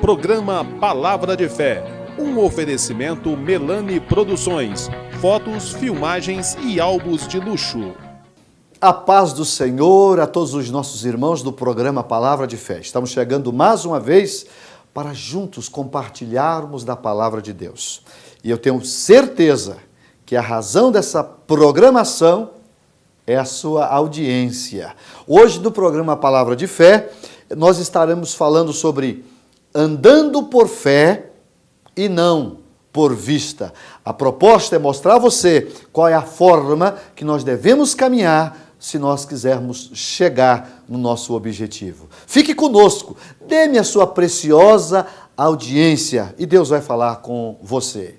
Programa Palavra de Fé, um oferecimento Melani Produções, fotos, filmagens e álbuns de luxo. A paz do Senhor a todos os nossos irmãos do programa Palavra de Fé. Estamos chegando mais uma vez para juntos compartilharmos da Palavra de Deus. E eu tenho certeza que a razão dessa programação é a sua audiência. Hoje no programa Palavra de Fé, nós estaremos falando sobre andando por fé e não por vista. A proposta é mostrar a você qual é a forma que nós devemos caminhar se nós quisermos chegar no nosso objetivo. Fique conosco, dê-me a sua preciosa audiência e Deus vai falar com você.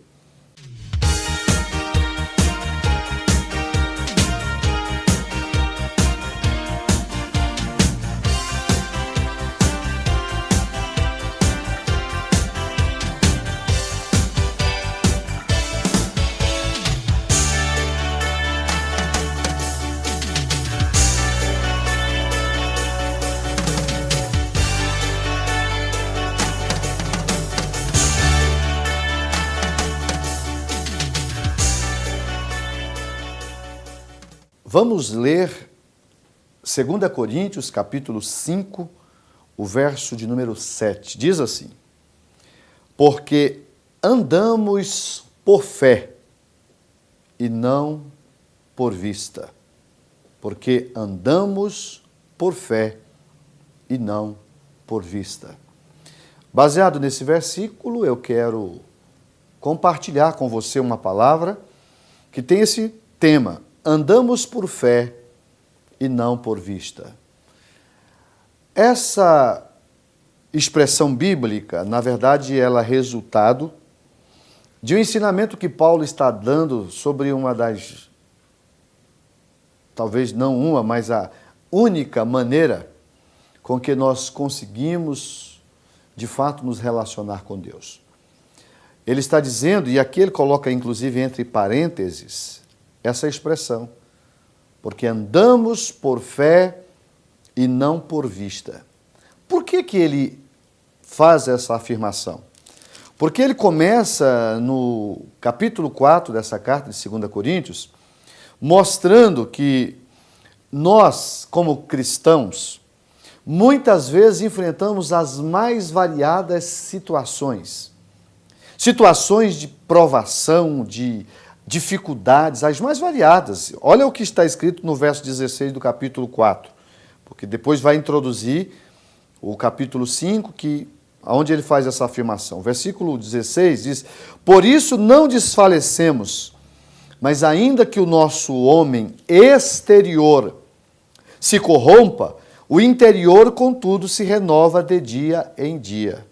Vamos ler 2 Coríntios, capítulo 5, o verso de número 7. Diz assim: porque andamos por fé e não por vista. Porque andamos por fé e não por vista. Baseado nesse versículo, eu quero compartilhar com você uma palavra que tem esse tema: andamos por fé e não por vista. Essa expressão bíblica, na verdade, ela é resultado de um ensinamento que Paulo está dando sobre uma das, talvez não uma, mas a única maneira com que nós conseguimos, de fato, nos relacionar com Deus. Ele está dizendo, e aqui ele coloca inclusive entre parênteses, essa expressão, porque andamos por fé e não por vista. Por que ele faz essa afirmação? Porque ele começa no capítulo 4 dessa carta de 2 Coríntios, mostrando que nós, como cristãos, muitas vezes enfrentamos as mais variadas situações. Situações de provação, de dificuldades, as mais variadas. Olha o que está escrito no verso 16 do capítulo 4, porque depois vai introduzir o capítulo 5, onde ele faz essa afirmação. O versículo 16 diz: por isso não desfalecemos, mas ainda que o nosso homem exterior se corrompa, o interior, contudo, se renova de dia em dia.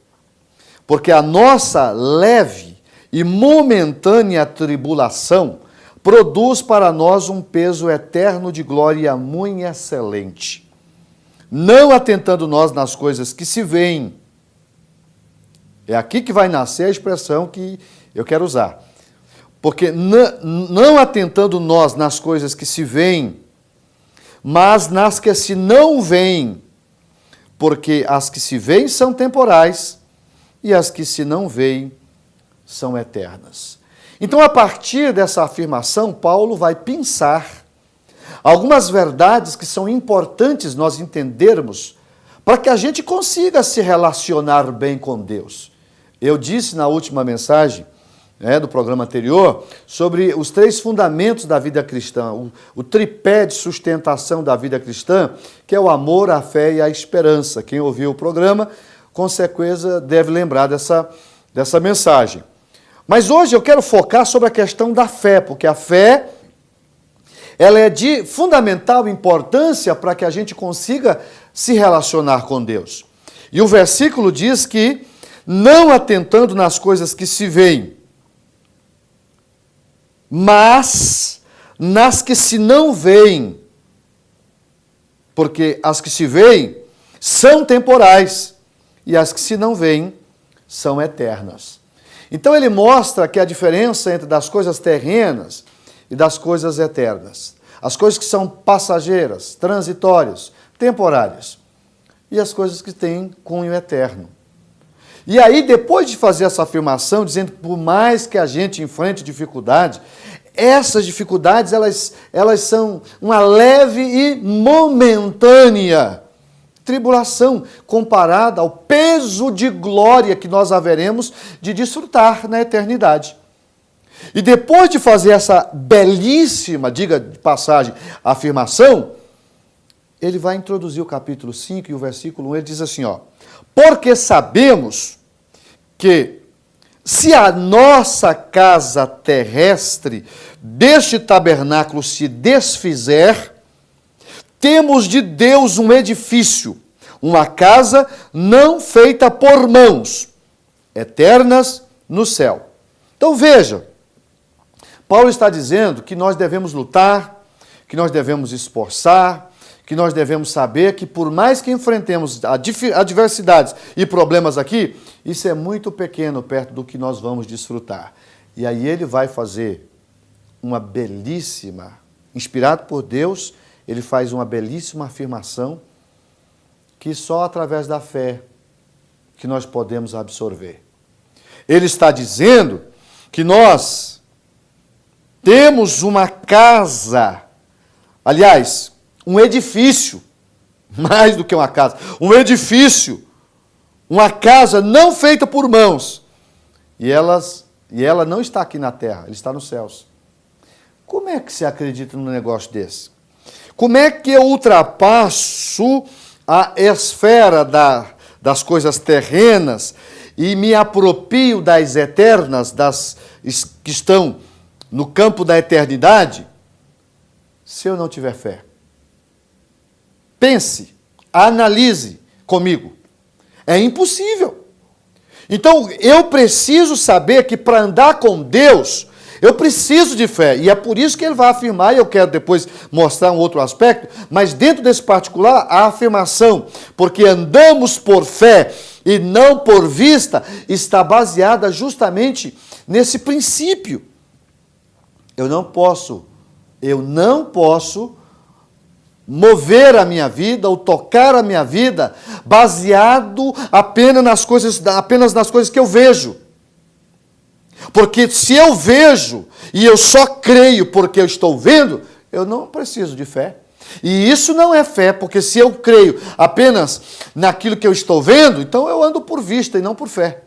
Porque a nossa leve e momentânea tribulação produz para nós um peso eterno de glória muito excelente, não atentando nós nas coisas que se veem. É aqui que vai nascer a expressão que eu quero usar. Porque não atentando nós nas coisas que se veem, mas nas que se não veem, porque as que se veem são temporais e as que se não veem são eternas. Então, a partir dessa afirmação, Paulo vai pensar algumas verdades que são importantes nós entendermos para que a gente consiga se relacionar bem com Deus. Eu disse na última mensagem do programa anterior sobre os 3 fundamentos da vida cristã, o tripé de sustentação da vida cristã, que é o amor, a fé e a esperança. Quem ouviu o programa, com certeza deve lembrar dessa mensagem. Mas hoje eu quero focar sobre a questão da fé, porque a fé ela é de fundamental importância para que a gente consiga se relacionar com Deus. E o versículo diz que, não atentando nas coisas que se veem, mas nas que se não veem, porque as que se veem são temporais e as que se não veem são eternas. Então ele mostra que a diferença entre das coisas terrenas e das coisas eternas. As coisas que são passageiras, transitórias, temporárias. E as coisas que têm cunho eterno. E aí, depois de fazer essa afirmação, dizendo que por mais que a gente enfrente dificuldade, essas dificuldades, elas são uma leve e momentânea tribulação comparada ao peso de glória que nós haveremos de desfrutar na eternidade. E depois de fazer essa belíssima, diga de passagem, afirmação, ele vai introduzir o capítulo 5 e o versículo 1, ele diz assim, ó, porque sabemos que se a nossa casa terrestre deste tabernáculo se desfizer, temos de Deus um edifício, uma casa não feita por mãos, eternas no céu. Então veja, Paulo está dizendo que nós devemos lutar, que nós devemos esforçar, que nós devemos saber que por mais que enfrentemos adversidades e problemas aqui, isso é muito pequeno perto do que nós vamos desfrutar. E aí ele vai fazer uma belíssima, inspirado por Deus, ele faz uma belíssima afirmação que só através da fé que nós podemos absorver. Ele está dizendo que nós temos uma casa, aliás, um edifício, mais do que uma casa, um edifício, uma casa não feita por mãos, e ela não está aqui na terra, ela está nos céus. Como é que você acredita num negócio desse? Como é que eu ultrapasso a esfera das coisas terrenas e me aproprio das eternas, das que estão no campo da eternidade, se eu não tiver fé? Pense, analise comigo. É impossível. Então, eu preciso saber que para andar com Deus, eu preciso de fé, e é por isso que ele vai afirmar, e eu quero depois mostrar um outro aspecto, mas dentro desse particular, a afirmação, porque andamos por fé e não por vista, está baseada justamente nesse princípio. Eu não posso mover a minha vida ou tocar a minha vida baseado apenas nas coisas que eu vejo. Porque se eu vejo e eu só creio porque eu estou vendo, eu não preciso de fé. E isso não é fé, porque se eu creio apenas naquilo que eu estou vendo, então eu ando por vista e não por fé.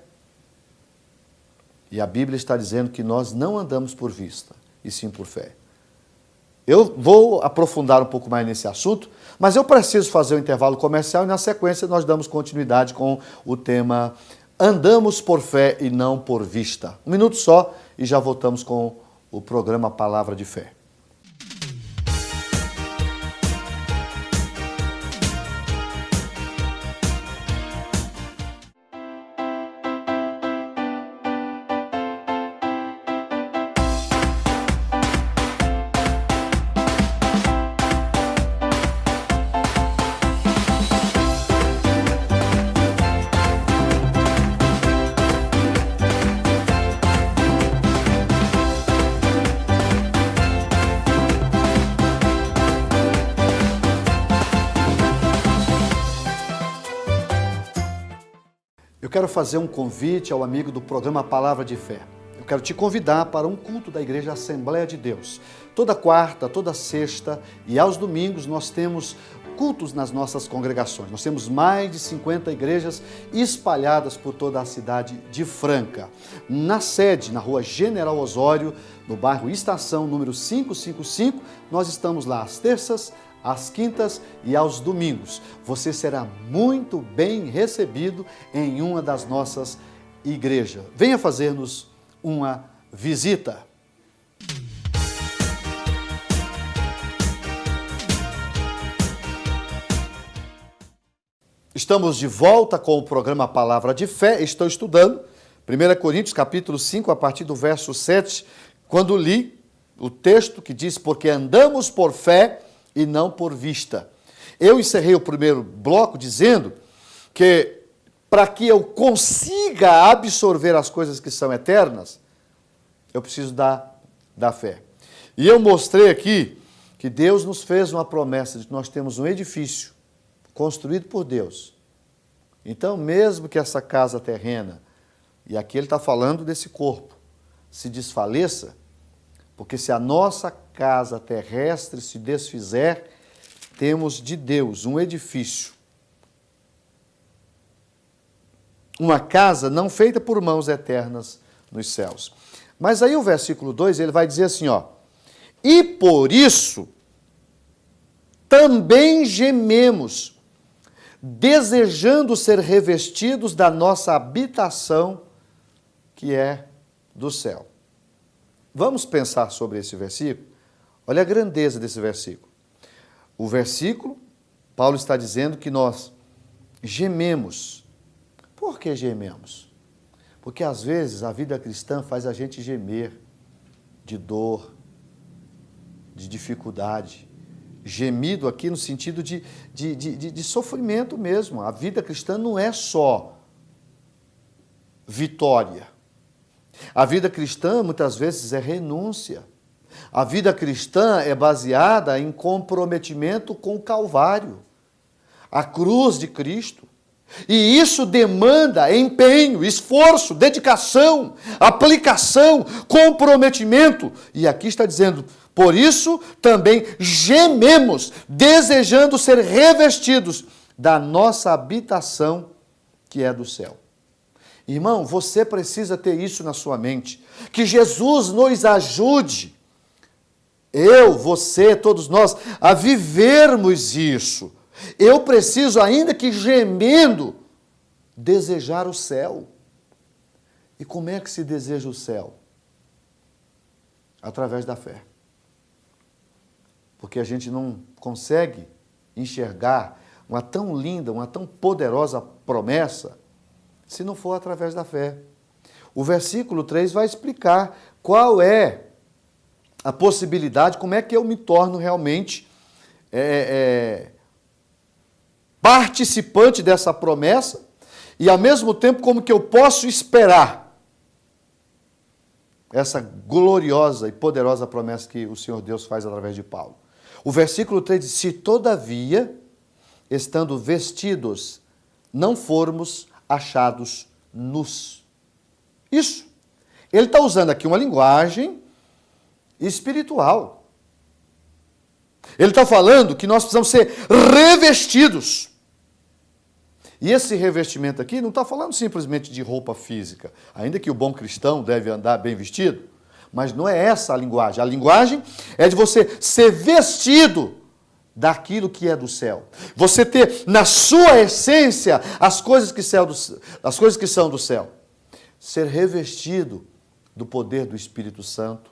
E a Bíblia está dizendo que nós não andamos por vista, e sim por fé. Eu vou aprofundar um pouco mais nesse assunto, mas eu preciso fazer um intervalo comercial e na sequência nós damos continuidade com o tema Andamos por fé e não por vista. Um minuto só e já voltamos com o programa Palavra de Fé. Eu quero fazer um convite ao amigo do programa Palavra de Fé. Eu quero te convidar para um culto da Igreja Assembleia de Deus. Toda quarta, toda sexta e aos domingos nós temos cultos nas nossas congregações. Nós temos mais de 50 igrejas espalhadas por toda a cidade de Franca. Na sede, na rua General Osório, no bairro Estação, número 555, nós estamos lá às terças, às quintas e aos domingos. Você será muito bem recebido em uma das nossas igrejas. Venha fazer-nos uma visita. Estamos de volta com o programa Palavra de Fé. Estou estudando 1 Coríntios capítulo 5, a partir do verso 7, quando li o texto que diz, porque andamos por fé e não por vista. Eu encerrei o primeiro bloco dizendo que para que eu consiga absorver as coisas que são eternas, eu preciso da fé. E eu mostrei aqui que Deus nos fez uma promessa de que nós temos um edifício construído por Deus, Então, mesmo que essa casa terrena, e aqui ele está falando desse corpo, se desfaleça, porque se a nossa casa terrestre se desfizer, temos de Deus um edifício, uma casa não feita por mãos eternas nos céus. Mas aí o versículo 2, ele vai dizer assim, ó, e por isso também gememos, desejando ser revestidos da nossa habitação, que é do céu. Vamos pensar sobre esse versículo? Olha a grandeza desse versículo. O versículo, Paulo está dizendo que nós gememos. Por que gememos? Porque às vezes a vida cristã faz a gente gemer de dor, de dificuldade. Gemido aqui no sentido de sofrimento mesmo. A vida cristã não é só vitória. A vida cristã muitas vezes é renúncia. A vida cristã é baseada em comprometimento com o Calvário, a cruz de Cristo. E isso demanda empenho, esforço, dedicação, aplicação, comprometimento. E aqui está dizendo, por isso também gememos, desejando ser revestidos da nossa habitação, que é do céu. Irmão, você precisa ter isso na sua mente. Que Jesus nos ajude, eu, você, todos nós, a vivermos isso. Eu preciso, ainda que gemendo, desejar o céu. E como é que se deseja o céu? Através da fé. Porque a gente não consegue enxergar uma tão linda, uma tão poderosa promessa, se não for através da fé. O versículo 3 vai explicar qual é a possibilidade, como é que eu me torno realmente participante dessa promessa e, ao mesmo tempo, como que eu posso esperar essa gloriosa e poderosa promessa que o Senhor Deus faz através de Paulo. O versículo 3 diz, se todavia, estando vestidos, não formos achados nus. Isso. Ele está usando aqui uma linguagem espiritual. Ele está falando que nós precisamos ser revestidos. E esse revestimento aqui não está falando simplesmente de roupa física, ainda que o bom cristão deve andar bem vestido, mas não é essa a linguagem. A linguagem é de você ser vestido daquilo que é do céu. Você ter na sua essência as coisas que são do céu. Ser revestido do poder do Espírito Santo,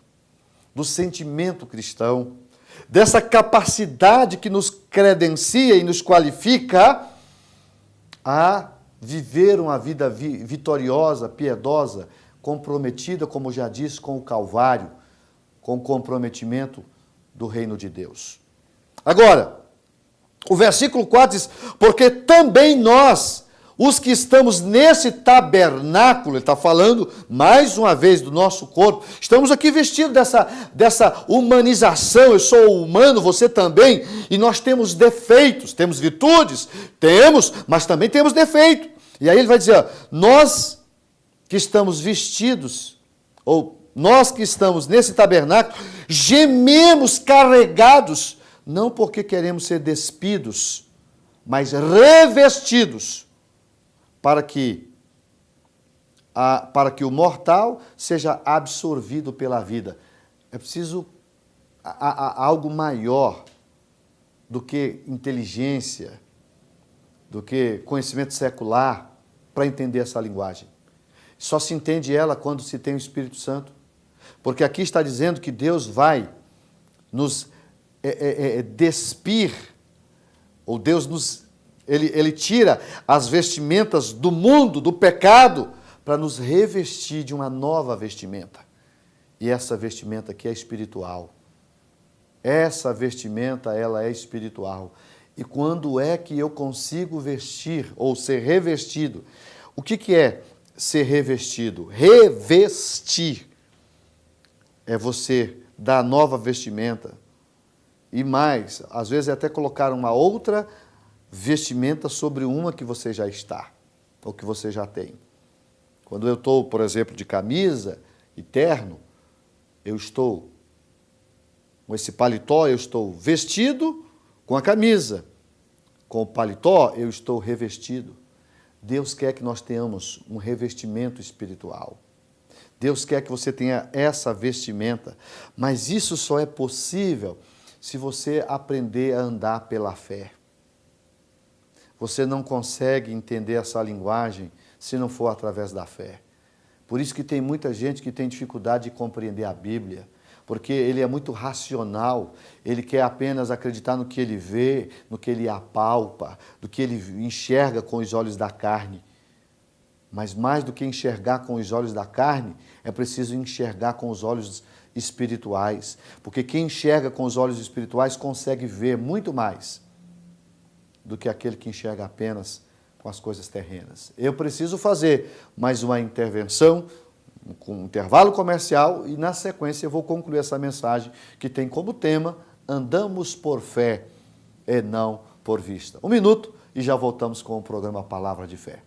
do sentimento cristão, dessa capacidade que nos credencia e nos qualifica a viver uma vida vitoriosa, piedosa, comprometida, como já disse, com o Calvário, com o comprometimento do reino de Deus. Agora, o versículo 4 diz, porque também nós, os que estamos nesse tabernáculo, ele está falando mais uma vez do nosso corpo, estamos aqui vestidos dessa humanização, eu sou humano, você também, e nós temos defeitos, temos virtudes, mas também temos defeito. E aí ele vai dizer, nós que estamos vestidos, ou nós que estamos nesse tabernáculo, gememos carregados, não porque queremos ser despidos, mas revestidos, para que o mortal seja absorvido pela vida. É preciso algo maior do que inteligência, do que conhecimento secular, para entender essa linguagem. Só se entende ela quando se tem o Espírito Santo. Porque aqui está dizendo que Deus vai nos despir, ou Deus Ele tira as vestimentas do mundo, do pecado, para nos revestir de uma nova vestimenta. E essa vestimenta aqui é espiritual. Essa vestimenta, ela é espiritual. E quando é que eu consigo vestir ou ser revestido? O que é ser revestido? Revestir é você dar a nova vestimenta. E mais, às vezes é até colocar uma outra vestimenta sobre uma que você já está. o que você já tem. Quando eu estou, por exemplo, de camisa e terno, eu estou com esse paletó, eu estou vestido com a camisa. Com o paletó, eu estou revestido. Deus quer que nós tenhamos um revestimento espiritual. Deus quer que você tenha essa vestimenta, mas isso só é possível se você aprender a andar pela fé. Você não consegue entender essa linguagem se não for através da fé. Por isso que tem muita gente que tem dificuldade de compreender a Bíblia, porque ele é muito racional, ele quer apenas acreditar no que ele vê, no que ele apalpa, do que ele enxerga com os olhos da carne. Mas mais do que enxergar com os olhos da carne, é preciso enxergar com os olhos espirituais, porque quem enxerga com os olhos espirituais consegue ver muito mais do que aquele que enxerga apenas com as coisas terrenas. Eu preciso fazer mais uma intervenção, com um intervalo comercial, e na sequência eu vou concluir essa mensagem que tem como tema: andamos por fé e não por vista. 1 minuto e já voltamos com o programa Palavra de Fé.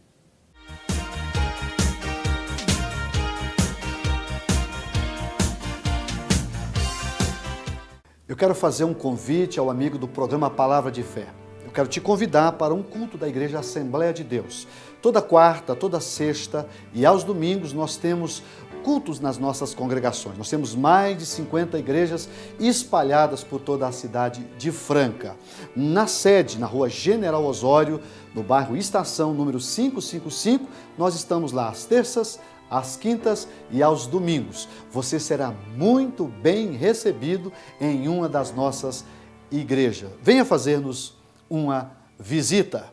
Eu quero fazer um convite ao amigo do programa Palavra de Fé. Eu quero te convidar para um culto da Igreja Assembleia de Deus. Toda quarta, toda sexta e aos domingos nós temos cultos nas nossas congregações. Nós temos mais de 50 igrejas espalhadas por toda a cidade de Franca. Na sede, na rua General Osório, no bairro Estação, número 555, nós estamos lá às terças, às quintas e aos domingos. Você será muito bem recebido em uma das nossas igrejas. Venha fazer-nos uma visita.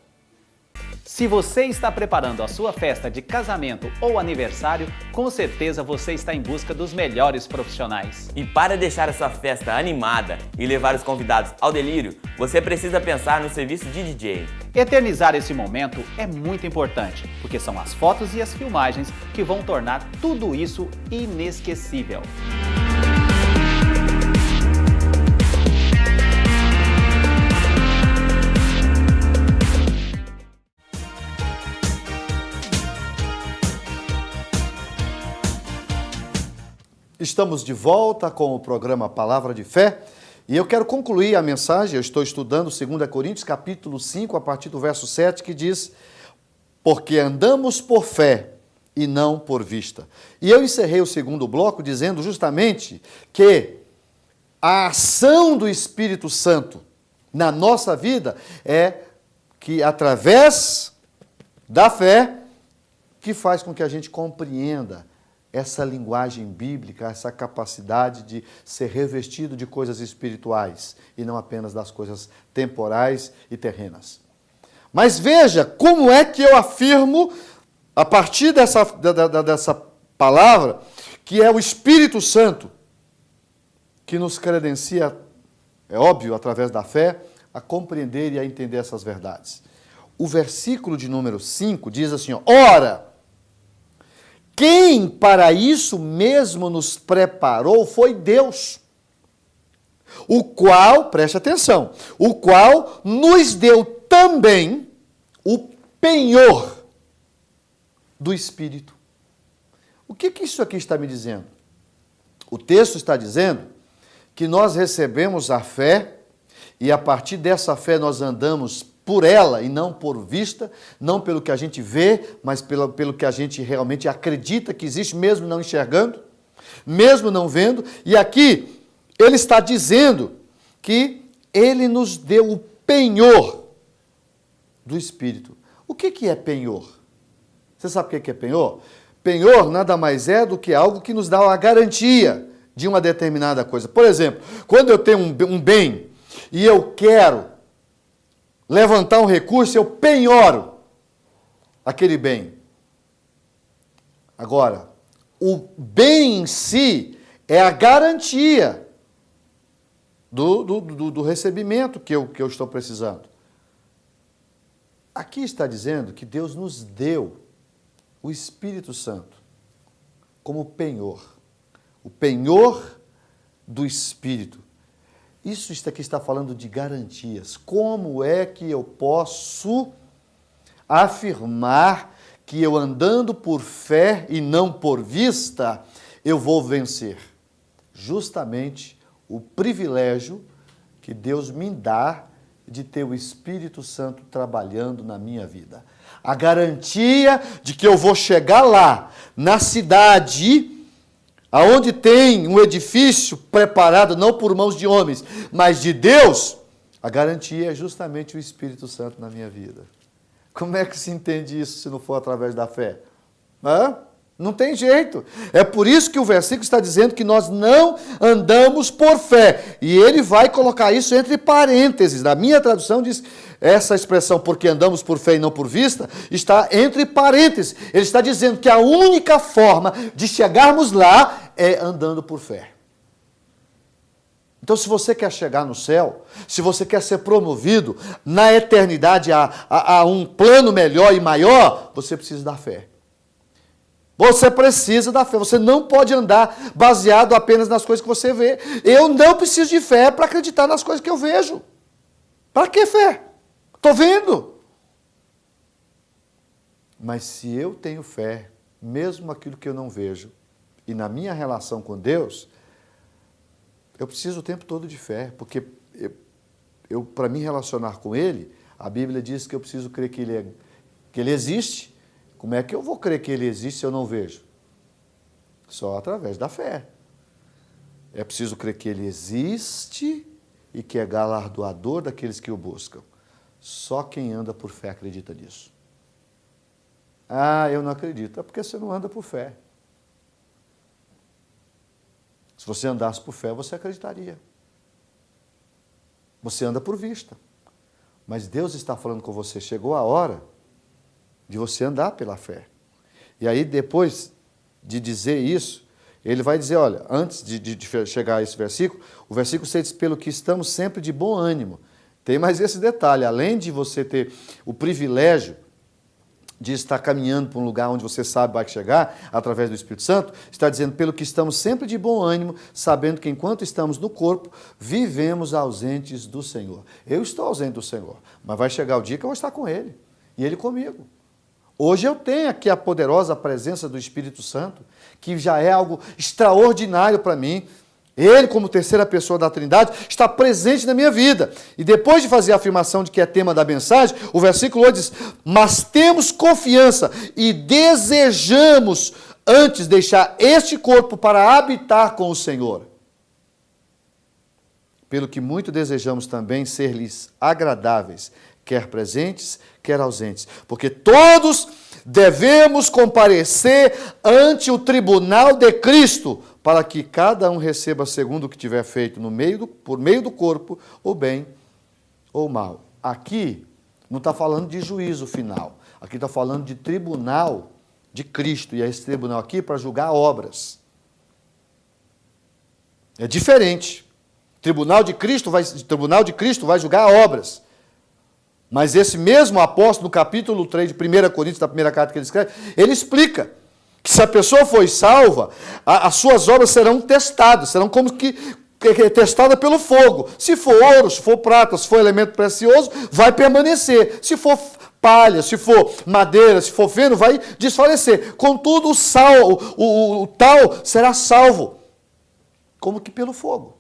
Se você está preparando a sua festa de casamento ou aniversário, com certeza você está em busca dos melhores profissionais. E para deixar a sua festa animada e levar os convidados ao delírio, você precisa pensar no serviço de DJ. Eternizar esse momento é muito importante, porque são as fotos e as filmagens que vão tornar tudo isso inesquecível. Estamos de volta com o programa Palavra de Fé e eu quero concluir a mensagem. Eu estou estudando 2 Coríntios capítulo 5, a partir do verso 7, que diz: porque andamos por fé e não por vista. E eu encerrei o segundo bloco dizendo justamente que a ação do Espírito Santo na nossa vida é que através da fé que faz com que a gente compreenda essa linguagem bíblica, essa capacidade de ser revestido de coisas espirituais e não apenas das coisas temporais e terrenas. Mas veja como é que eu afirmo, a partir dessa palavra, que é o Espírito Santo que nos credencia, é óbvio, através da fé, a compreender e a entender essas verdades. O versículo de número 5 diz assim, ó, ora, quem para isso mesmo nos preparou foi Deus, o qual, preste atenção, o qual nos deu também o penhor do Espírito. O que isso aqui está me dizendo? O texto está dizendo que nós recebemos a fé e a partir dessa fé nós andamos por ela e não por vista, não pelo que a gente vê, mas pelo que a gente realmente acredita que existe, mesmo não enxergando, mesmo não vendo. E aqui ele está dizendo que ele nos deu o penhor do Espírito. O que é penhor? Você sabe o que é penhor? Penhor nada mais é do que algo que nos dá a garantia de uma determinada coisa. Por exemplo, quando eu tenho um bem e eu quero levantar um recurso, eu penhoro aquele bem. Agora, o bem em si é a garantia do recebimento que eu estou precisando. Aqui está dizendo que Deus nos deu o Espírito Santo como penhor. O penhor do Espírito. Isso aqui está falando de garantias. Como é que eu posso afirmar que eu andando por fé e não por vista, eu vou vencer. Justamente o privilégio que Deus me dá de ter o Espírito Santo trabalhando na minha vida. A garantia de que eu vou chegar lá, na cidade, aonde tem um edifício preparado não por mãos de homens, mas de Deus, a garantia é justamente o Espírito Santo na minha vida. Como é que se entende isso se não for através da fé? Não tem jeito. É por isso que o versículo está dizendo que nós não andamos por fé. E ele vai colocar isso entre parênteses. Na minha tradução diz essa expressão, porque andamos por fé e não por vista, está entre parênteses. Ele está dizendo que a única forma de chegarmos lá é andando por fé. Então, se você quer chegar no céu, se você quer ser promovido na eternidade a um plano melhor e maior, você precisa da fé. Você precisa da fé. Você não pode andar baseado apenas nas coisas que você vê. Eu não preciso de fé para acreditar nas coisas que eu vejo. Para que fé? Estou vendo. Mas se eu tenho fé, mesmo aquilo que eu não vejo, e na minha relação com Deus, eu preciso o tempo todo de fé, porque eu para me relacionar com Ele, a Bíblia diz que eu preciso crer que Ele existe. Como é que eu vou crer que Ele existe se eu não vejo? Só através da fé. É preciso crer que Ele existe e que é galardoador daqueles que o buscam. Só quem anda por fé acredita nisso. Eu não acredito. É porque você não anda por fé. Se você andasse por fé, você acreditaria. Você anda por vista. Mas Deus está falando com você. Chegou a hora de você andar pela fé. E aí, depois de dizer isso, ele vai dizer, olha, antes de chegar a esse versículo, o versículo 6 diz, pelo que estamos sempre de bom ânimo. Tem mais esse detalhe, além de você ter o privilégio de estar caminhando para um lugar onde você sabe vai chegar, através do Espírito Santo, está dizendo, pelo que estamos sempre de bom ânimo, sabendo que enquanto estamos no corpo, vivemos ausentes do Senhor. Eu estou ausente do Senhor, mas vai chegar o dia que eu vou estar com Ele, e Ele comigo. Hoje eu tenho aqui a poderosa presença do Espírito Santo, que já é algo extraordinário para mim. Ele, como terceira pessoa da Trindade, está presente na minha vida. E depois de fazer a afirmação de que é tema da mensagem, o versículo 8 diz, mas temos confiança e desejamos antes deixar este corpo para habitar com o Senhor. Pelo que muito desejamos também ser-lhes agradáveis, quer presentes, quer ausentes, porque todos devemos comparecer ante o tribunal de Cristo, para que cada um receba segundo o que tiver feito por meio do corpo, ou bem ou mal. Aqui não está falando de juízo final, aqui está falando de tribunal de Cristo, e esse tribunal aqui para julgar obras. É diferente. Tribunal de Cristo vai julgar obras. Mas esse mesmo apóstolo, no capítulo 3 de 1 Coríntios, da primeira carta que ele escreve, ele explica que se a pessoa foi salva, as suas obras serão testadas, serão como que testada pelo fogo. Se for ouro, se for prata, se for elemento precioso, vai permanecer. Se for palha, se for madeira, se for feno, vai desfalecer. Contudo, o tal será salvo, como que pelo fogo.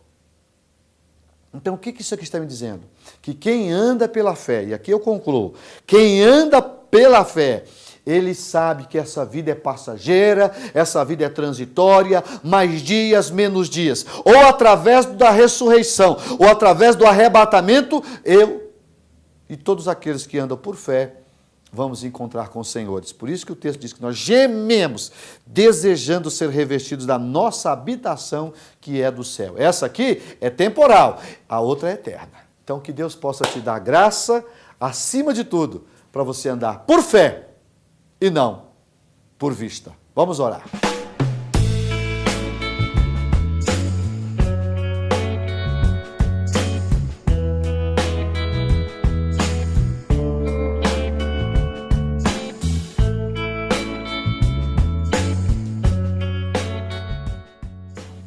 Então, o que isso aqui está me dizendo? Que quem anda pela fé, e aqui eu concluo, quem anda pela fé, ele sabe que essa vida é passageira, essa vida é transitória, mais dias, menos dias. Ou através da ressurreição, ou através do arrebatamento, eu e todos aqueles que andam por fé, vamos encontrar com os senhores. Por isso que o texto diz que nós gememos, desejando ser revestidos da nossa habitação, que é do céu. Essa aqui é temporal, a outra é eterna. Então, que Deus possa te dar graça, acima de tudo, para você andar por fé e não por vista. Vamos orar.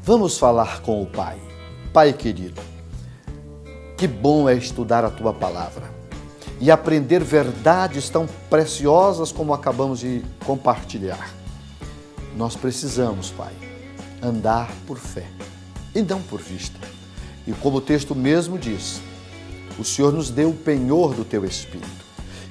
Vamos falar com o Pai. Pai querido, que bom é estudar a Tua Palavra. e aprender verdades tão preciosas como acabamos de compartilhar. Nós precisamos, Pai, andar por fé e não por vista. E como o texto mesmo diz, o Senhor nos deu o penhor do Teu Espírito.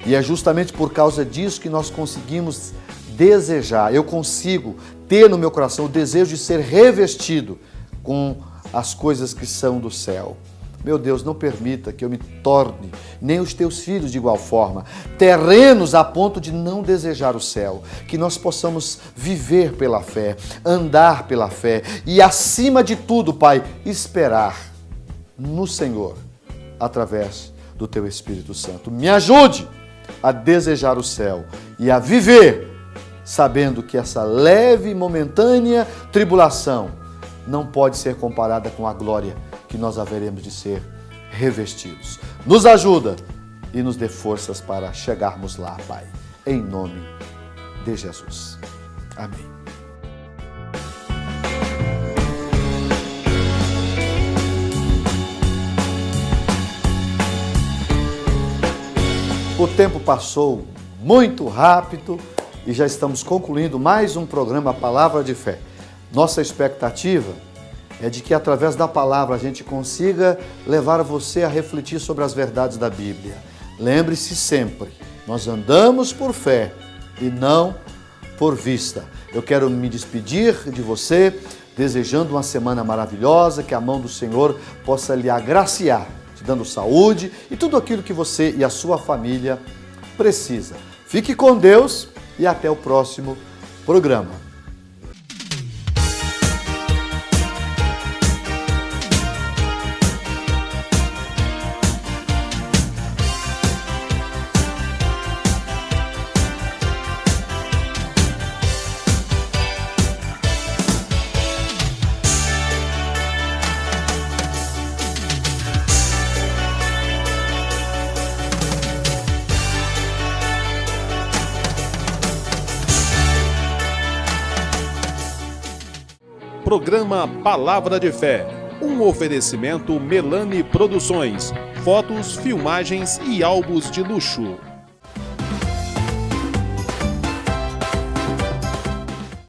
E é justamente por causa disso que nós conseguimos desejar, eu consigo ter no meu coração o desejo de ser revestido com as coisas que são do céu. Meu Deus, não permita que eu me torne, nem os teus filhos de igual forma, terrenos a ponto de não desejar o céu. Que nós possamos viver pela fé, andar pela fé e, acima de tudo, Pai, esperar no Senhor através do teu Espírito Santo. Me ajude a desejar o céu e a viver sabendo que essa leve e momentânea tribulação não pode ser comparada com a glória que nós haveremos de ser revestidos. Nos ajuda e nos dê forças para chegarmos lá, Pai, em nome de Jesus. Amém. O tempo passou muito rápido e já estamos concluindo mais um programa Palavra de Fé. Nossa expectativa é de que através da palavra a gente consiga levar você a refletir sobre as verdades da Bíblia. Lembre-se sempre, nós andamos por fé e não por vista. Eu quero me despedir de você, desejando uma semana maravilhosa, que a mão do Senhor possa lhe agraciar, te dando saúde e tudo aquilo que você e a sua família precisa. Fique com Deus e até o próximo programa. Programa Palavra de Fé, um oferecimento Melani Produções, fotos, filmagens e álbuns de luxo.